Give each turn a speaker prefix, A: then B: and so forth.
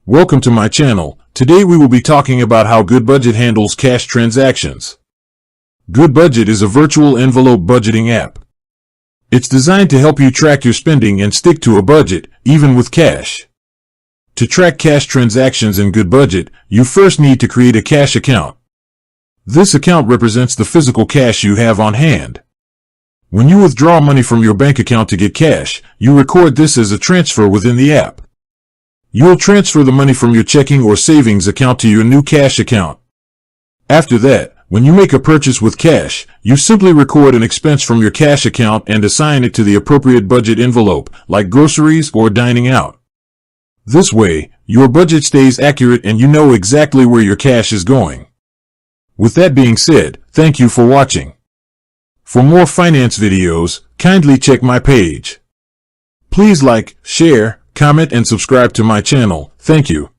A: Welcome to my channel. Today we will be talking about how Goodbudget handles cash transactions. Goodbudget is a virtual envelope budgeting app. It's designed to help you track your spending and stick to a budget, even with cash. To track cash transactions in Goodbudget, you first need to create a cash account. This account represents the physical cash you have on hand. When you withdraw money from your bank account to get cash, you record this as a transfer within the app. You'll transfer the money from your checking or savings account to your new cash account. After that, when you make a purchase with cash, you simply record an expense from your cash account and assign it to the appropriate budget envelope, like groceries or dining out. This way, your budget stays accurate and you know exactly where your cash is going. With that being said, thank you for watching. For more finance videos, kindly check my page. Please like, share, comment and subscribe to my channel. Thank you.